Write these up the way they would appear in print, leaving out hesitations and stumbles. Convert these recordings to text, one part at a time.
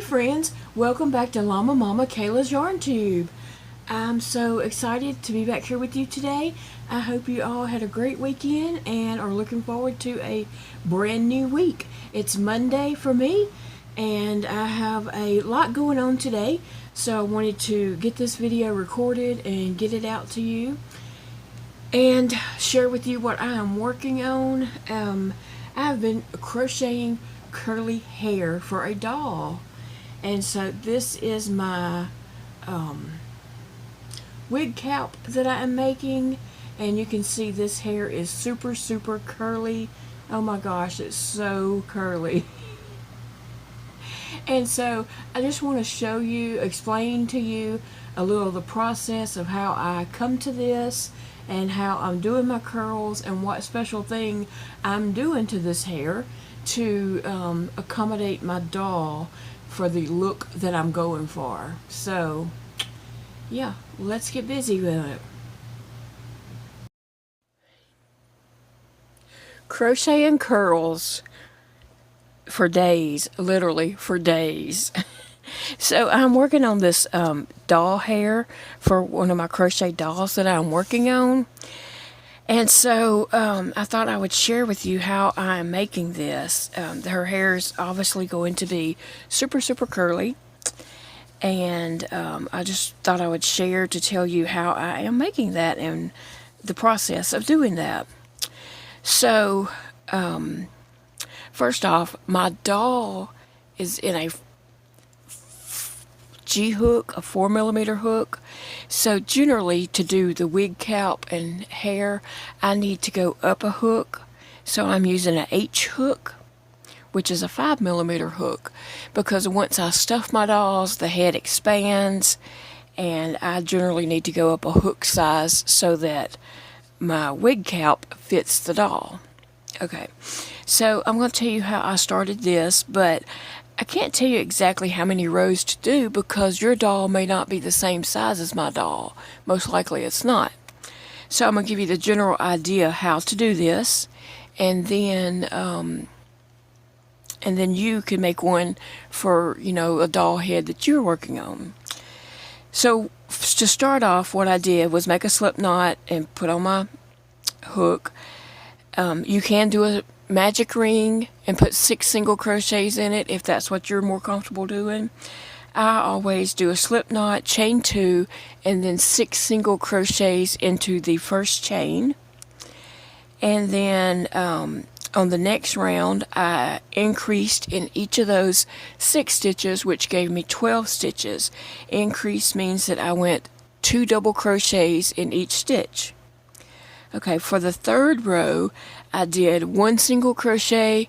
Hey friends, welcome back to Llama Mama Kayla's Yarn Tube. I'm so excited to be back here with you today. I hope you all had a great weekend and are looking forward to a brand new week. It's Monday for me and I have a lot going on today, so I wanted to get this video recorded and get it out to you and share with you what I am working on. I've been crocheting curly hair for a doll, and so this is my wig cap that I am making, and you can see this hair is super curly. Oh my gosh, it's so curly. And so I just want to show you, explain to you a little of the process of how I come to this and how I'm doing my curls and what special thing I'm doing to this hair to accommodate my doll for the look that I'm going for. So yeah, let's get busy with it. Crocheting curls for days, literally for days. So I'm working on this doll hair for one of my crochet dolls that I'm working on. And so I thought I would share with you how I'm making this. Her hair is obviously going to be super curly. And I just thought I would share to tell you how I am making that and the process of doing that. So first off, my doll is in a G hook, a 4mm hook. So generally to do the wig cap and hair, I need to go up a hook. So I'm using an H hook, which is a 5mm hook, because once I stuff my dolls, the head expands, and I generally need to go up a hook size so that my wig cap fits the doll. Okay, so I'm going to tell you how I started this, but I can't tell you exactly how many rows to do because your doll may not be the same size as my doll. Most likely it's not. So I'm going to give you the general idea how to do this, and then you can make one for, you know, a doll head that you're working on. So to start off, what I did was make a slip knot and put on my hook. You can do a magic ring and put 6 single crochets in it if that's what you're more comfortable doing. I always do a slip knot, chain 2, and then 6 single crochets into the first chain. And then on the next round, I increased in each of those 6 stitches, which gave me 12 stitches. Increase means that I went 2 double crochets in each stitch. Okay, for the third row, I did 1 single crochet,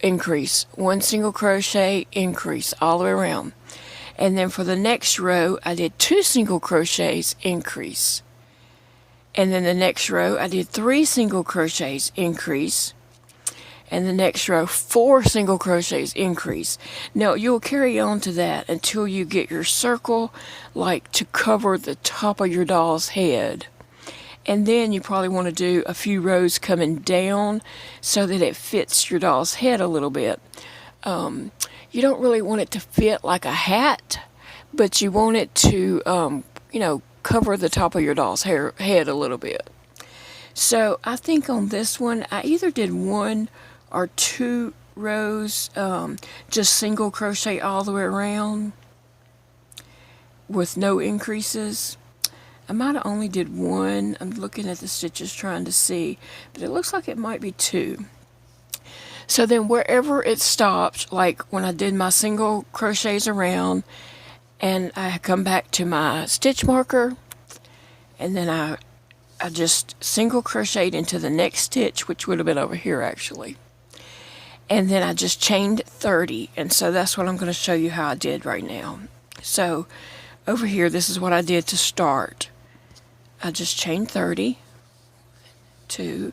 increase, 1 single crochet, increase, all the way around. And then for the next row, I did 2 single crochets, increase. And then the next row, I did 3 single crochets, increase. And the next row, 4 single crochets, increase. Now, you'll carry on to that until you get your circle, like to cover the top of your doll's head. And then you probably want to do a few rows coming down so that it fits your doll's head a little bit. You don't really want it to fit like a hat, but you want it to, you know, cover the top of your doll's head a little bit. So I think on this one, I either did 1 or 2 rows, just single crochet all the way around with no increases. I might have only did 1. I'm looking at the stitches trying to see, but it looks like it might be 2. So then wherever it stopped, like when I did my single crochets around, and I come back to my stitch marker, and then I just single crocheted into the next stitch, which would have been over here actually. And then I just chained 30, and so that's what I'm going to show you how I did right now. So over here, this is what I did to start. I just chained 30, 2,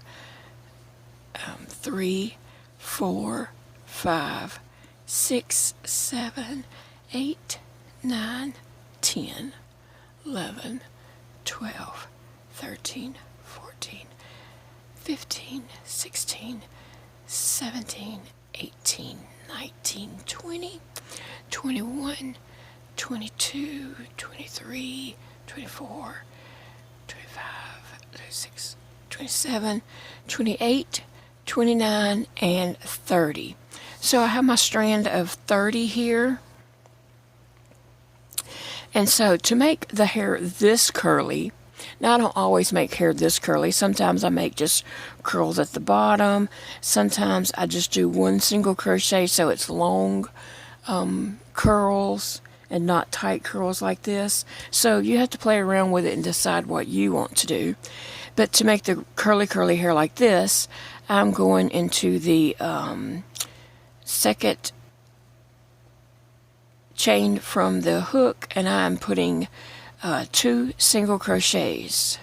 3, 4, 5, 6, 7, 8, 9, 10, 11, 12, 13, 14, 15, 16, 17, 18, 19, 20, 21, 22, 23, 24, 25, 26, 27, 28, 29, and 30. So I have my strand of 30 here. And so to make the hair this curly, now I don't always make hair this curly. Sometimes I make just curls at the bottom. Sometimes I just do one single crochet so it's long curls and not tight curls like this. So you have to play around with it and decide what you want to do. But to make the curly hair like this, I'm going into the second chain from the hook, and I'm putting 2 single crochets.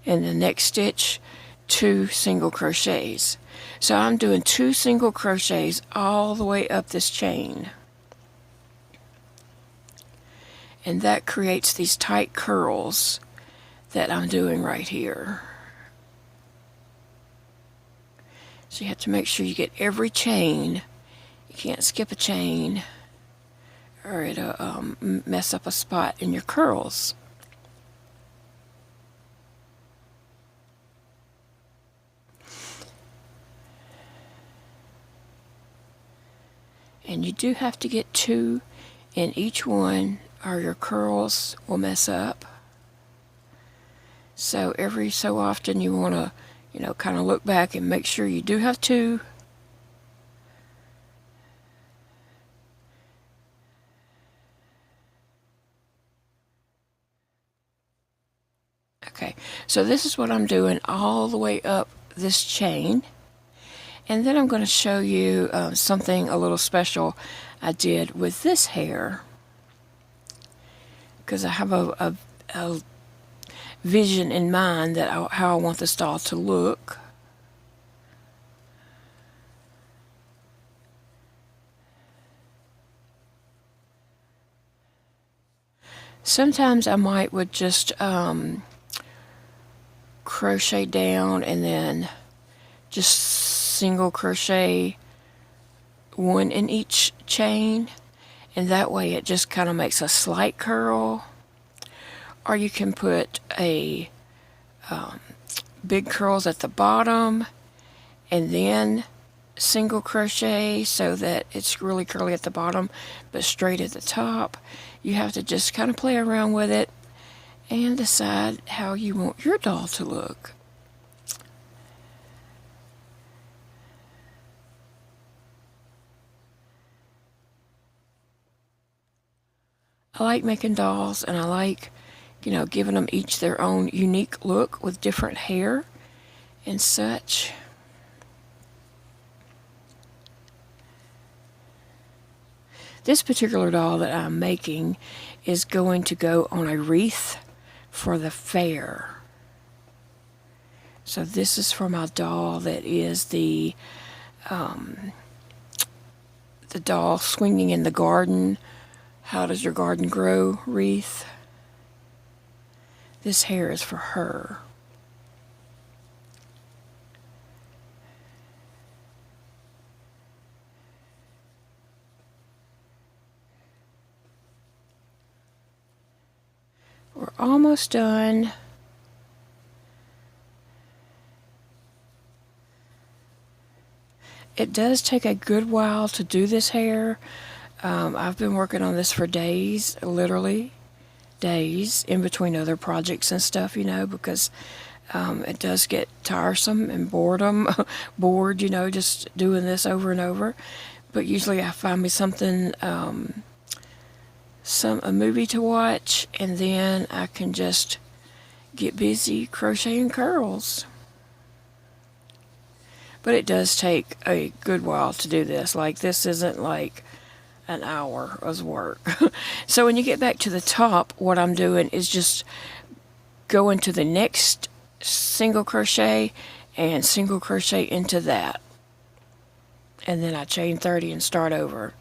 In the next stitch, 2 single crochets. So I'm doing 2 single crochets all the way up this chain. And that creates these tight curls that I'm doing right here. So you have to make sure you get every chain. You can't skip a chain or it'll mess up a spot in your curls. And you do have to get 2 in each one or your curls will mess up. So every so often you want to, kind of look back and make sure you do have 2. Okay, so this is what I'm doing all the way up this chain. And then I'm going to show you something a little special I did with this hair. Because I have a vision in mind that how I want this doll to look. Sometimes I would just crochet down and then just single crochet 1 in each chain, and that way it just kind of makes a slight curl. Or you can put a big curls at the bottom and then single crochet so that it's really curly at the bottom but straight at the top. You have to just kind of play around with it and decide how you want your doll to look. I like making dolls, and I like, giving them each their own unique look with different hair and such. This particular doll that I'm making is going to go on a wreath for the fair. So this is for my doll that is the doll swinging in the garden. How does your garden grow wreath? This hair is for her. We're almost done. It does take a good while to do this hair. I've been working on this for days, literally days, in between other projects and stuff, because it does get tiresome and bored, just doing this over and over. But usually I find me something, a movie to watch, and then I can just get busy crocheting curls. But it does take a good while to do this. Like, this isn't like an hour of work. So when you get back to the top, what I'm doing is just go into the next single crochet and single crochet into that. And then I chain 30 and start over.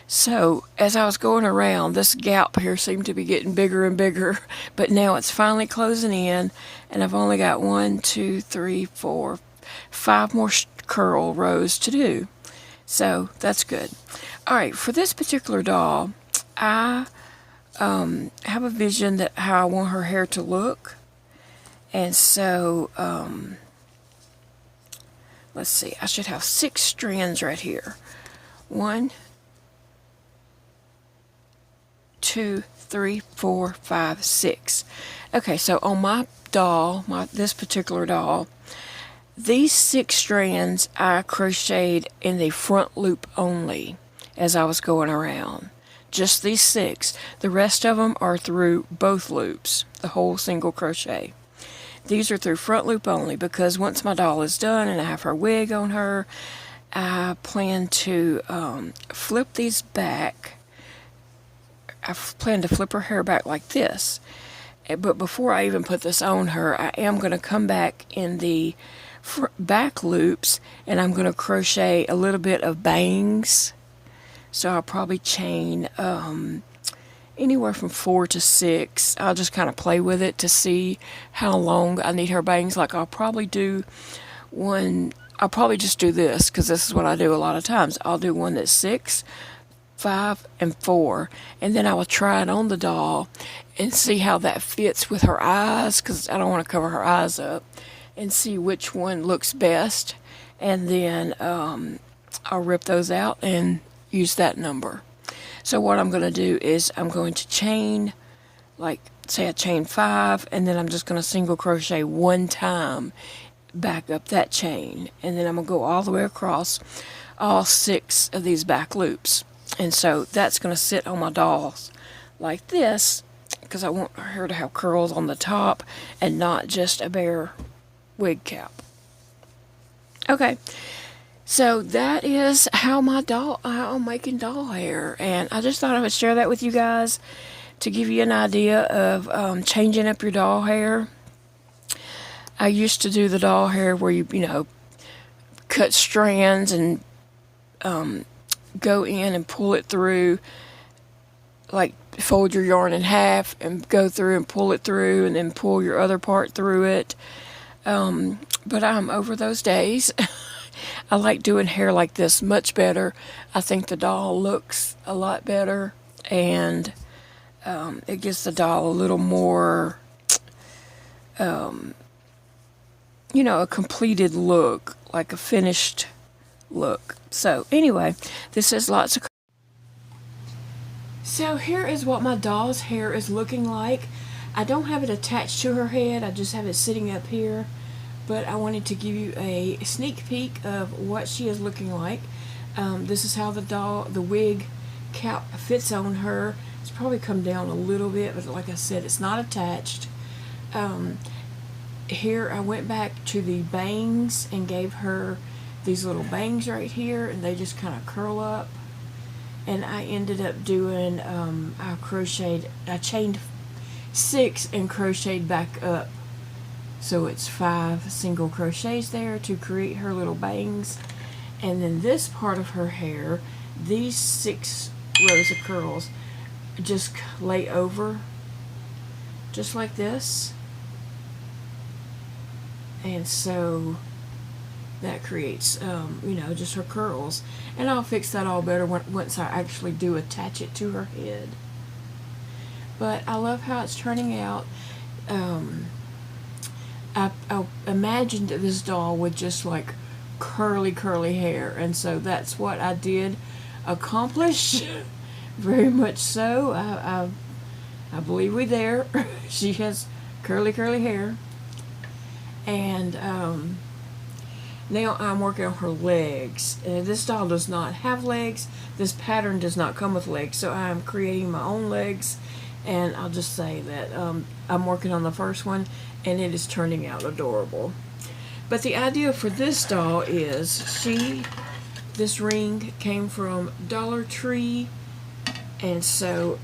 So as I was going around, this gap here seemed to be getting bigger and bigger, but now it's finally closing in, and I've only got 1, 2, 3, 4, 5 more curl rows to do. So that's good. Alright, for this particular doll, I have a vision that how I want her hair to look. And so, let's see, I should have 6 strands right here. 1, 2, 3, 4, 5, 6. Okay, so on my doll, this particular doll, these 6 strands I crocheted in the front loop only as I was going around. Just these 6. The rest of them are through both loops, the whole single crochet. These are through front loop only because once my doll is done and I have her wig on her, I plan to flip these back. I plan to flip her hair back like this. But before I even put this on her, I am going to come back in the back loops and I'm going to crochet a little bit of bangs. So I'll probably chain anywhere from 4 to 6. I'll just kind of play with it to see how long I need her bangs. Like I'll probably do one, I'll probably just do this because this is what I do a lot of times. I'll do one that's 6, 5, and 4, and then I will try it on the doll and see how that fits with her eyes because I don't want to cover her eyes up, and see which one looks best, and then I'll rip those out and use that number. So what I'm going to do is I'm going to chain, like say I chain 5, and then I'm just going to single crochet 1 time, back up that chain, and then I'm going to go all the way across all 6 of these back loops. And so that's going to sit on my dolls like this because I want her to have curls on the top and not just a bare wig cap. Okay. So that is how I'm making doll hair, and I just thought I would share that with you guys to give you an idea of changing up your doll hair. I used to do the doll hair where you cut strands and go in and pull it through, like fold your yarn in half and go through and pull it through and then pull your other part through it. But I'm over those days. I like doing hair like this much better. I think the doll looks a lot better, and it gives the doll a little more, a completed look, like a finished look. So anyway, this is lots of. So here is what my doll's hair is looking like. I don't have it attached to her head. I just have it sitting up here. But I wanted to give you a sneak peek of what she is looking like. This is how the wig cap fits on her. It's probably come down a little bit, but like I said, it's not attached. Here I went back to the bangs and gave her these little bangs right here, and they just kind of curl up. And I ended up doing, I chained 6 and crocheted back up. So it's 5 single crochets there to create her little bangs. And then this part of her hair, these 6 rows of curls just lay over just like this. And so that creates, just her curls. And I'll fix that all better once I actually do attach it to her head. But I love how it's turning out. I imagined that this doll with just like curly hair, and so that's what I did accomplish. Very much so. I believe we're there. She has curly hair, and now I'm working on her legs. This doll does not have legs. This pattern does not come with legs, so I'm creating my own legs. And I'll just say that I'm working on the first one, and it is turning out adorable. But the idea for this doll is this ring came from Dollar Tree, and so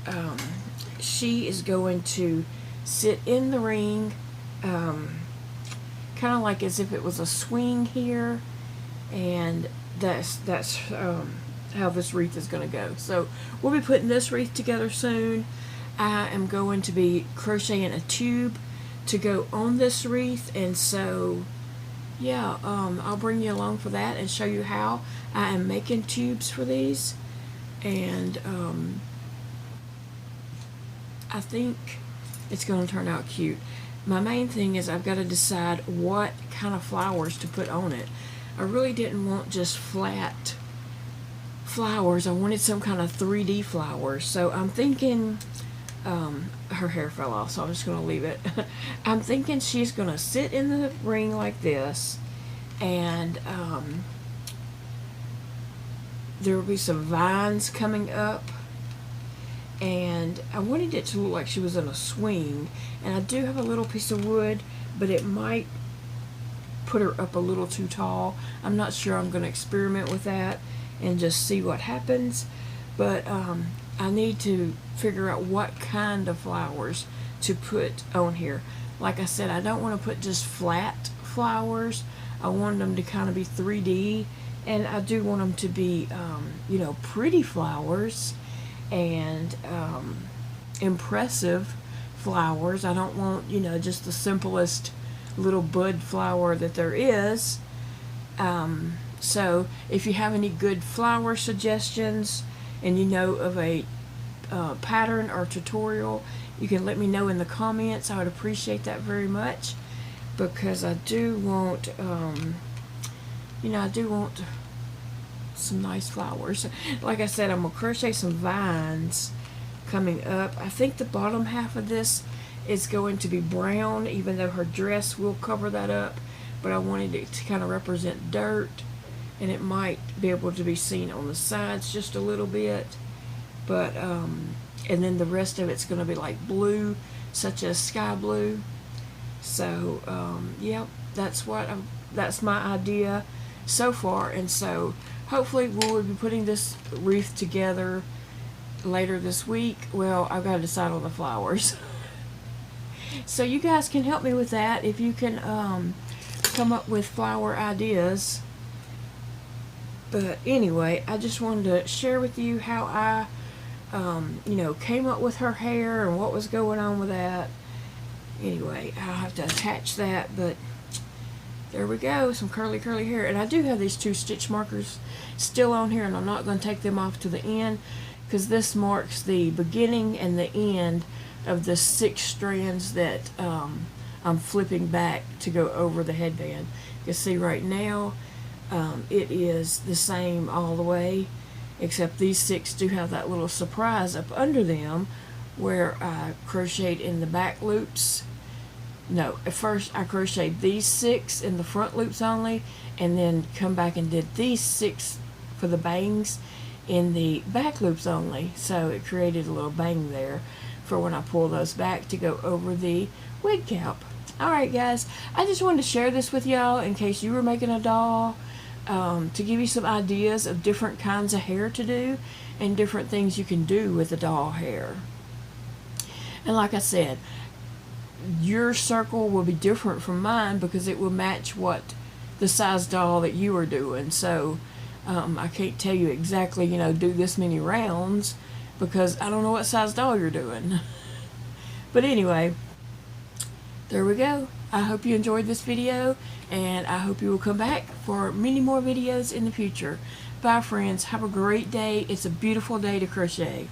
she is going to sit in the ring, kind of like as if it was a swing here, and that's how this wreath is going to go. So we'll be putting this wreath together soon. I am going to be crocheting a tube to go on this wreath, and so yeah, I'll bring you along for that and show you how I am making tubes for these. and I think it's going to turn out cute. My main thing is I've got to decide what kind of flowers to put on it. I really didn't want just flat flowers. I wanted some kind of 3D flowers. So I'm thinking, her hair fell off, so I'm just going to leave it. I'm thinking she's going to sit in the ring like this, and there will be some vines coming up, and I wanted it to look like she was in a swing, and I do have a little piece of wood, but it might put her up a little too tall. I'm not sure. I'm going to experiment with that and just see what happens, but I need to figure out what kind of flowers to put on here. Like I said, I don't want to put just flat flowers. I want them to kind of be 3D, and I do want them to be you know, pretty flowers and impressive flowers. I don't want, you know, just the simplest little bud flower that there is. So if you have any good flower suggestions and you know of a pattern or tutorial, you can let me know in the comments. I would appreciate that very much, because I do want you know, I do want some nice flowers. Like I said, I'm gonna crochet some vines coming up. I think the bottom half of this is going to be brown, even though her dress will cover that up, but I wanted it to kind of represent dirt, and it might be able to be seen on the sides just a little bit, but and then the rest of it's going to be like blue, such as sky blue. So yep, that's my idea so far, and so hopefully we'll be putting this wreath together later this week. Well, I've got to decide on the flowers. So you guys can help me with that if you can come up with flower ideas. But anyway, I just wanted to share with you how I you know, came up with her hair and what was going on with that. Anyway, I'll have to attach that, but there we go, some curly hair. And I do have these 2 stitch markers still on here, and I'm not going to take them off to the end, because this marks the beginning and the end of the 6 strands that I'm flipping back to go over the headband. You can see right now it is the same all the way, except these 6 do have that little surprise up under them where I crocheted in the back loops. No, at first I crocheted these 6 in the front loops only, and then come back and did these 6 for the bangs in the back loops only. So it created a little bang there for when I pull those back to go over the wig cap. Alright guys, I just wanted to share this with y'all in case you were making a doll, to give you some ideas of different kinds of hair to do and different things you can do with the doll hair. And like I said, your circle will be different from mine because it will match what the size doll that you are doing. So I can't tell you exactly, you know, do this many rounds, because I don't know what size doll you're doing. But anyway, there we go. I hope you enjoyed this video, and I hope you will come back for many more videos in the future. Bye friends, have a great day. It's a beautiful day to crochet.